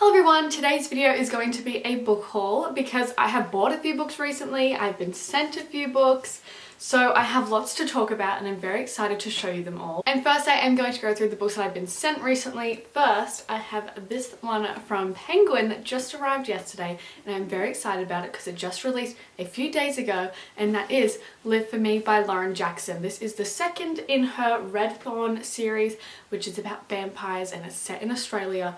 Hello everyone, today's video is going to be a book haul because I have bought a few books recently, I've been sent a few books, so I have lots to talk about and I'm very excited to show you them all. And first I am going to go through the books that I've been sent recently. First I have this one from Penguin that just arrived yesterday and I'm very excited about it because it just released a few days ago, and that is Live For Me by Lauren Jackson. This is the second in her Red Thorn series, which is about vampires and it's set in Australia.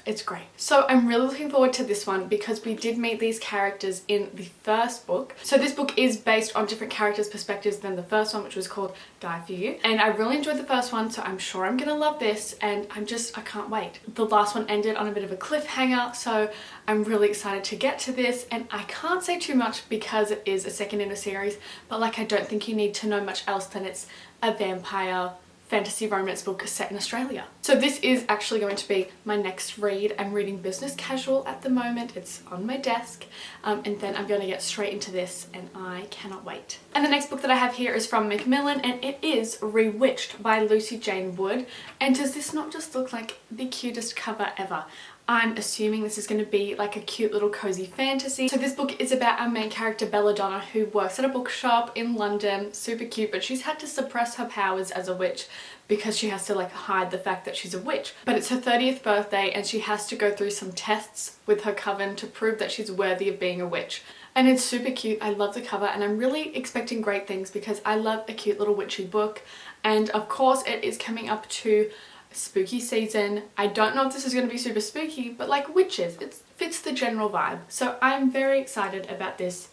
It's great. So I'm really looking forward to this one because we did meet these characters in the first book. So this book is based on different characters' perspectives than the first one, which was called Die For You. And I really enjoyed the first one, so I'm sure I'm gonna love this, and I can't wait. The last one ended on a bit of a cliffhanger, so I'm really excited to get to this, and I can't say too much because it is a second in a series, but like I don't think you need to know much else than it's a vampire fantasy romance book set in Australia. So this is actually going to be my next read. I'm reading Business Casual at the moment. It's on my desk, and then I'm going to get straight into this and I cannot wait. And the next book that I have here is from Macmillan and it is Rewitched by Lucy Jane Wood. And does this not just look like the cutest cover ever? I'm assuming this is going to be like a cute little cozy fantasy. So this book is about our main character Belladonna, who works at a bookshop in London, super cute, but she's had to suppress her powers as a witch because she has to like hide the fact that she's a witch. But it's her 30th birthday and she has to go through some tests with her coven to prove that she's worthy of being a witch. And it's super cute. I love the cover and I'm really expecting great things because I love a cute little witchy book. And of course it is coming up to spooky season. I don't know if this is going to be super spooky, but like witches, it fits the general vibe. So I'm very excited about this.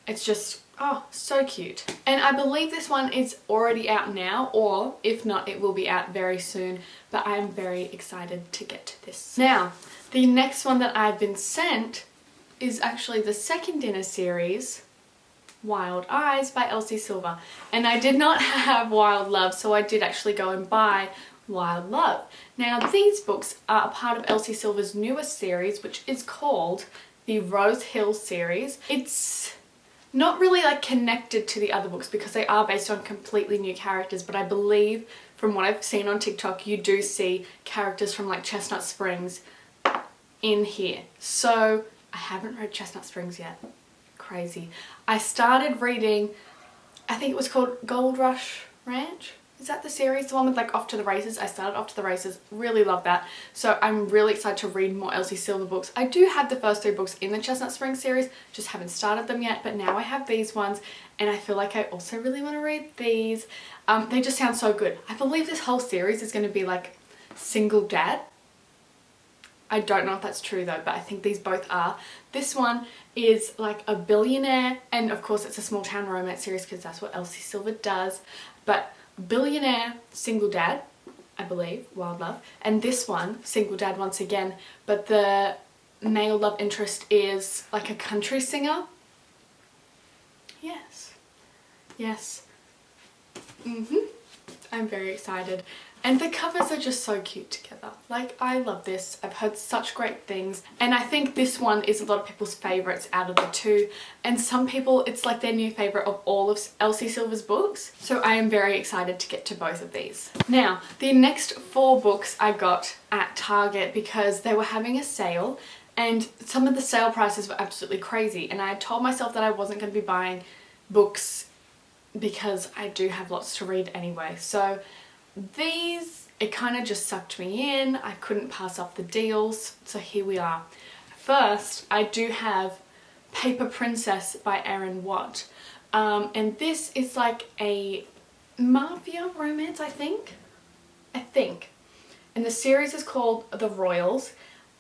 It's just, oh, so cute. And I believe this one is already out now, or if not, it will be out very soon, but I am very excited to get to this. Now, the next one that I've been sent is actually the second in a series, Wild Eyes by Elsie Silver. And I did not have Wild Love, so I did actually go and buy Wild Love. Now these books are a part of Elsie Silver's newest series, which is called the Rose Hill series. It's not really like connected to the other books because they are based on completely new characters, but I believe from what I've seen on TikTok you do see characters from like Chestnut Springs in here. So I haven't read Chestnut Springs yet. Crazy. I started reading, I think it was called Gold Rush Ranch. Is that the series? The one with like Off to the Races? I started Off to the Races. Really love that. So I'm really excited to read more Elsie Silver books. I do have the first 3 books in the Chestnut Springs series, just haven't started them yet, but now I have these ones and I feel like I also really want to read these. They just sound so good. I believe this whole series is going to be like single dad. I don't know if that's true though, but I think these both are. This one is like a billionaire, and of course it's a small town romance series because that's what Elsie Silver does, but billionaire single dad, I believe, Wild Love, and this one single dad once again, but the male love interest is like a country singer. Yes I'm very excited. And the covers are just so cute together. Like, I love this. I've heard such great things. And I think this one is a lot of people's favourites out of the 2. And some people, it's like their new favourite of all of Elsie Silver's books. So I am very excited to get to both of these. Now, the next 4 books I got at Target because they were having a sale. And some of the sale prices were absolutely crazy. And I had told myself that I wasn't going to be buying books because I do have lots to read anyway. So these, it kind of just sucked me in. I couldn't pass up the deals, so here we are. First, I do have Paper Princess by Erin Watt, and this is like a mafia romance, I think, and the series is called The Royals,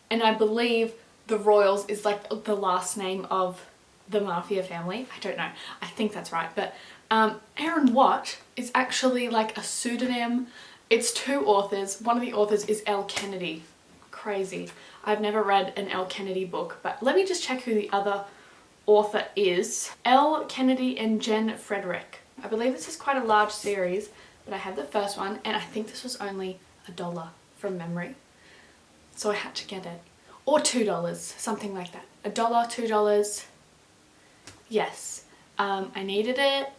and I believe The Royals is like the last name of the mafia family. I don't know, I think that's right, but Erin Watt is actually like a pseudonym. It's 2 authors. One of the authors is Elle Kennedy. Crazy. I've never read an Elle Kennedy book, but let me just check who the other author is. Elle Kennedy and Jen Frederick. I believe this is quite a large series, but I have the first one and I think this was only $1 from memory. So I had to get it. Or $2, something like that. $1, $2. Yes. I needed it.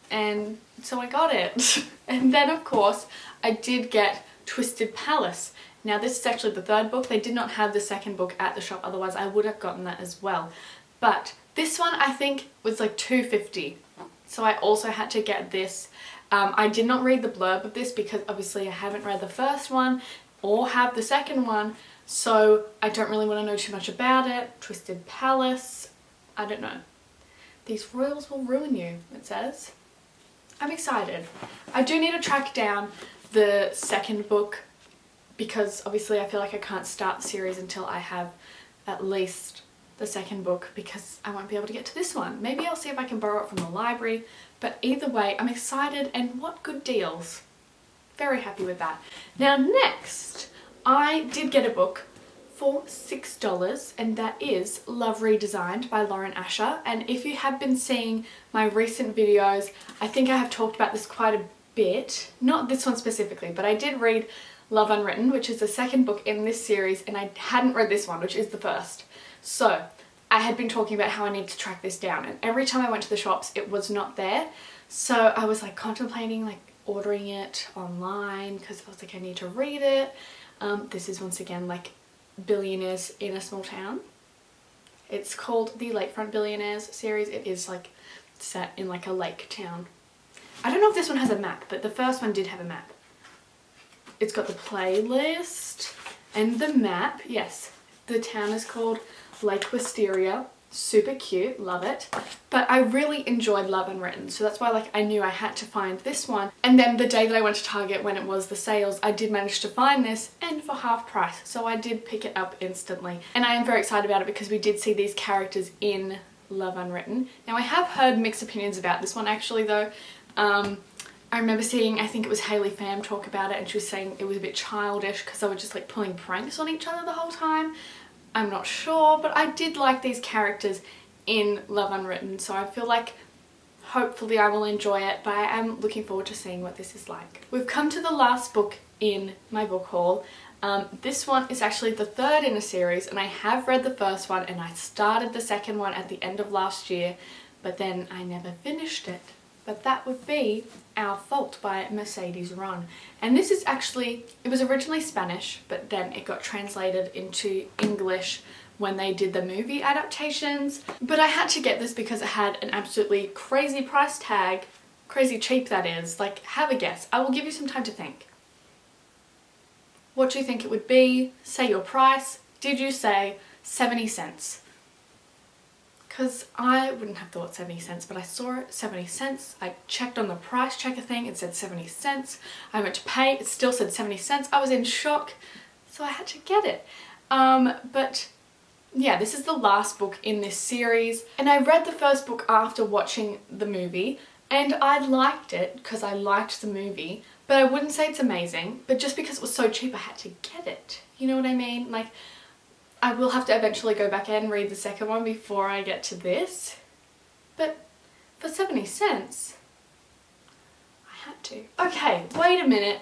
And so I got it. And then of course I did get Twisted Palace, Now this is actually the third book. They did not have the second book at the shop, otherwise I would have gotten that as well. But this one I think was like $2.50, so I also had to get this. I did not read the blurb of this because obviously I haven't read the first one or have the second one, so I don't really want to know too much about it. Twisted Palace, I don't know. These royals will ruin you, it says. I'm excited. I do need to track down the second book because obviously I feel like I can't start the series until I have at least the second book because I won't be able to get to this one. Maybe I'll see if I can borrow it from the library, but either way I'm excited, and what good deals. Very happy with that. Now next, I did get a book for $6, and that is Love Redesigned by Lauren Asher. And if you have been seeing my recent videos, I think I have talked about this quite a bit. Not this one specifically, but I did read Love Unwritten, which is the second book in this series, and I hadn't read this one, which is the first. So I had been talking about how I need to track this down, and every time I went to the shops it was not there. So I was like contemplating like ordering it online because I was like, I need to read it. This is once again like Billionaires in a Small Town. It's called the Lakefront Billionaires series. It is like set in like a lake town. I don't know if this one has a map, but the first one did have a map. It's got the playlist and the map. Yes, the town is called Lake Wisteria. Super cute, love it. But I really enjoyed Love Unwritten, so that's why like I knew I had to find this one. And then the day that I went to Target when it was the sales, I did manage to find this, and for half price, so I did pick it up instantly. And I am very excited about it because we did see these characters in Love Unwritten. Now I have heard mixed opinions about this one actually though. I remember seeing, I think it was Hayley Pham talk about it, and she was saying it was a bit childish because they were just like pulling pranks on each other the whole time. I'm not sure, but I did like these characters in Love Unwritten, so I feel like hopefully I will enjoy it, but I am looking forward to seeing what this is like. We've come to the last book in my book haul. This one is actually the third in a series, and I have read the first one and I started the second one at the end of last year, but then I never finished it. But that would be Our Fault by Mercedes Ron. And this is actually, it was originally Spanish, but then it got translated into English when they did the movie adaptations. But I had to get this because it had an absolutely crazy price tag. Crazy cheap, that is. Like, have a guess. I will give you some time to think. What do you think it would be? Say your price. Did you say 70 cents? Because I wouldn't have thought 70 cents, but I saw it 70 cents. I checked on the price checker thing, it said 70 cents. I went to pay, it still said 70 cents. I was in shock, so I had to get it. But yeah, this is the last book in this series, and I read the first book after watching the movie, and I liked it because I liked the movie, but I wouldn't say it's amazing. But just because it was so cheap, I had to get it. You know what I mean? Like, I will have to eventually go back and read the second one before I get to this. But for 70 cents, I had to. Okay, wait a minute.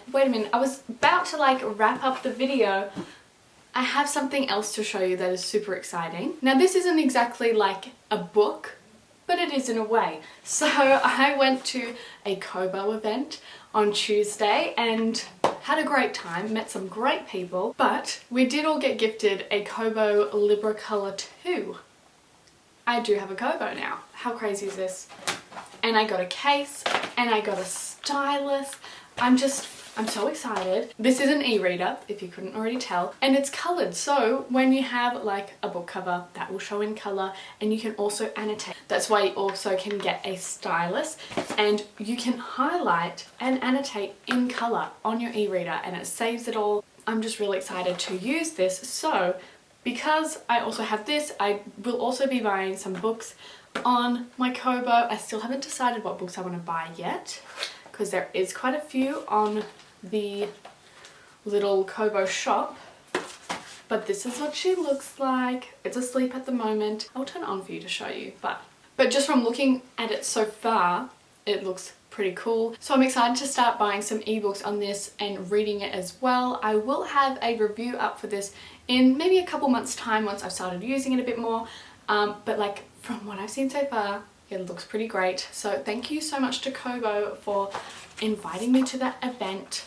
I was about to like wrap up the video. I have something else to show you that is super exciting. Now this isn't exactly like a book, but it is in a way. So I went to a Kobo event on Tuesday and had a great time, met some great people, but we did all get gifted a Kobo Libra Color 2. I do have a Kobo now. How crazy is this? And I got a case, and I got a stylus. I'm so excited. This is an e-reader, if you couldn't already tell, and it's coloured, so when you have like a book cover, that will show in colour, and you can also annotate. That's why you also can get a stylus, and you can highlight and annotate in colour on your e-reader, and it saves it all. I'm just really excited to use this, so because I also have this, I will also be buying some books on my Kobo. I still haven't decided what books I want to buy yet, because there is quite a few on the little Kobo shop, but this is what she looks like. It's asleep at the moment. I'll turn it on for you to show you, but just from looking at it so far, it looks pretty cool. So I'm excited to start buying some ebooks on this and reading it as well. I will have a review up for this in maybe a couple months time once I've started using it a bit more, but like from what I've seen so far, it looks pretty great. So thank you so much to Kobo for inviting me to that event.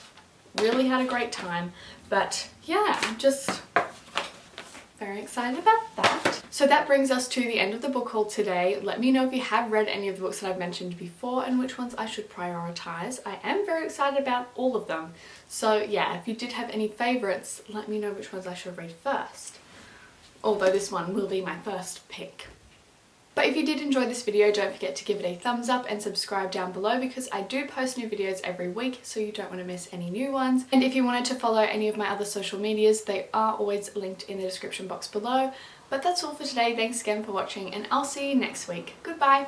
Really had a great time. But yeah, I'm just very excited about that. So that brings us to the end of the book haul today. Let me know if you have read any of the books that I've mentioned before and which ones I should prioritize. I am very excited about all of them. So yeah, if you did have any favorites, let me know which ones I should read first. Although this one will be my first pick. But if you did enjoy this video, don't forget to give it a thumbs up and subscribe down below because I do post new videos every week, so you don't want to miss any new ones. And if you wanted to follow any of my other social medias, they are always linked in the description box below. But that's all for today. Thanks again for watching and I'll see you next week. Goodbye!